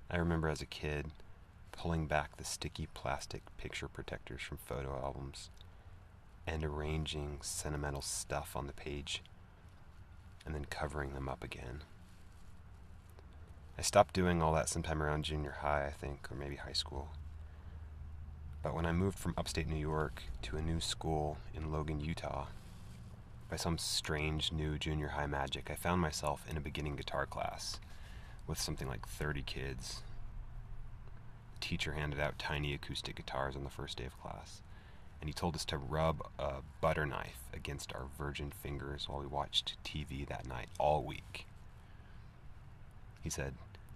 I remember as a kid pulling back the sticky plastic picture protectors from photo albums and arranging sentimental stuff on the page and then covering them up again. I stopped doing all that sometime around junior high, I think, or maybe high school. But when I moved from upstate New York to a new school in Logan, Utah, by some strange new junior high magic, I found myself in a beginning guitar class with something like 30 kids. The teacher handed out tiny acoustic guitars on the first day of class, and he told us to rub a butter knife against our virgin fingers while we watched TV that night all week. He said,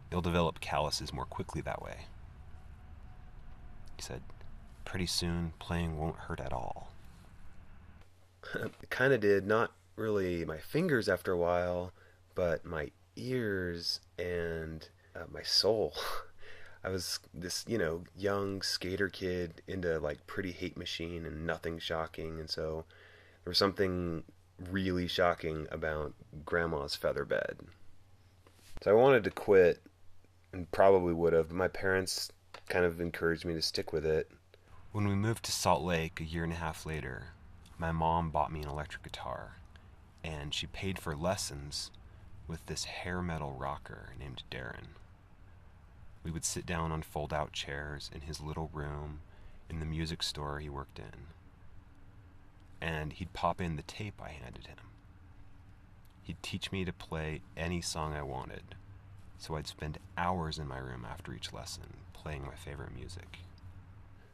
"You'll develop calluses more quickly that way." He said, "Pretty soon, playing won't hurt at all." It kind of did, not really my fingers after a while, but my ears and my soul. I was this, young skater kid into like Pretty Hate Machine and Nothing Shocking, and so there was something really shocking about Grandma's feather bed. So I wanted to quit, and probably would have, but my parents kind of encouraged me to stick with it. When we moved to Salt Lake a year and a half later, my mom bought me an electric guitar, and she paid for lessons with this hair metal rocker named Darren. We would sit down on fold-out chairs in his little room in the music store he worked in, and he'd pop in the tape I handed him. He'd teach me to play any song I wanted, so I'd spend hours in my room after each lesson playing my favorite music.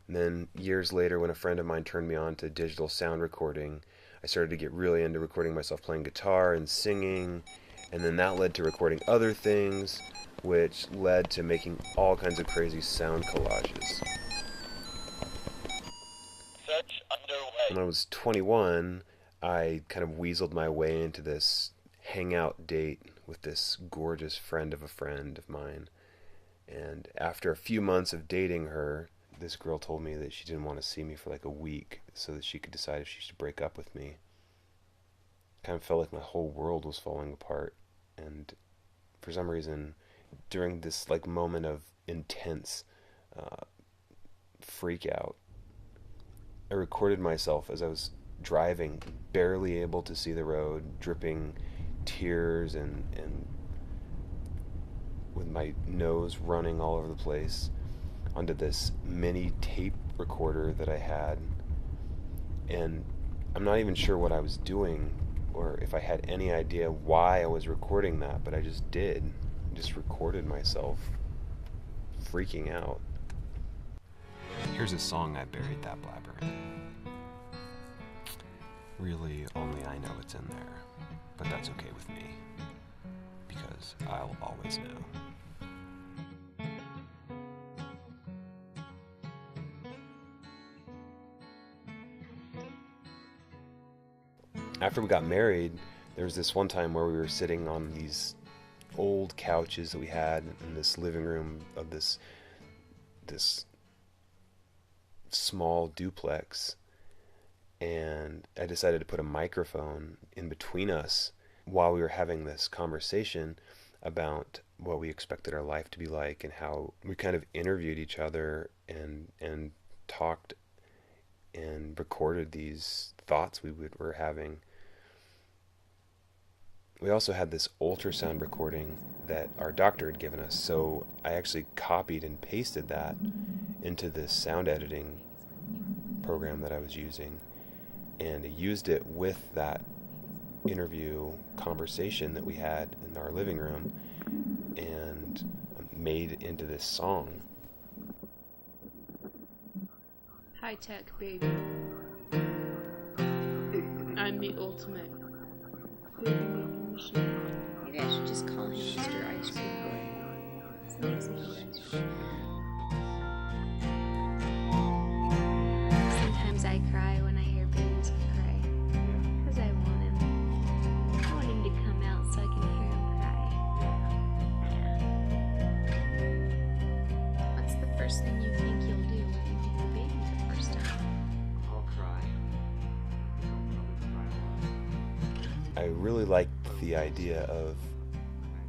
And then years later, when a friend of mine turned me on to digital sound recording, I started to get really into recording myself playing guitar and singing, and then that led to recording other things, which led to making all kinds of crazy sound collages. Search underway. When I was 21, I kind of weaseled my way into this hangout date with this gorgeous friend of mine. And after a few months of dating her, this girl told me that she didn't want to see me for like a week so that she could decide if she should break up with me. Kind of felt like my whole world was falling apart, and for some reason, during this like moment of intense freak out, I recorded myself as I was driving, barely able to see the road, dripping tears and with my nose running all over the place, onto this mini tape recorder that I had. And I'm not even sure what I was doing or if I had any idea why I was recording that, but I just did. I just recorded myself freaking out. Here's a song I buried that blabber in. Really, only I know it's in there, but that's okay with me, because I'll always know. After we got married, there was this one time where we were sitting on these old couches that we had in this living room of this small duplex, and I decided to put a microphone in between us while we were having this conversation about what we expected our life to be like and how we kind of interviewed each other and talked and recorded these thoughts were having. We also had this ultrasound recording that our doctor had given us, so I actually copied and pasted that into this sound editing program that I was using, and I used it with that interview conversation that we had in our living room and made it into this song. High tech, baby. I'm the ultimate baby making machine. Maybe I should just call him Mr. Ice Cream Boy. He makes me eat ice cream. Sometimes I cry when I hear babies cry. Because I want him. I want him to come out so I can hear him cry. Yeah. What's the first thing you think you'll do when you meet the baby the first time? I'll cry. I really liked the idea of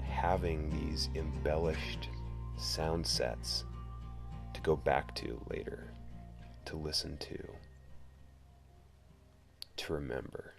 having these embellished sound sets to go back to later, to listen to remember.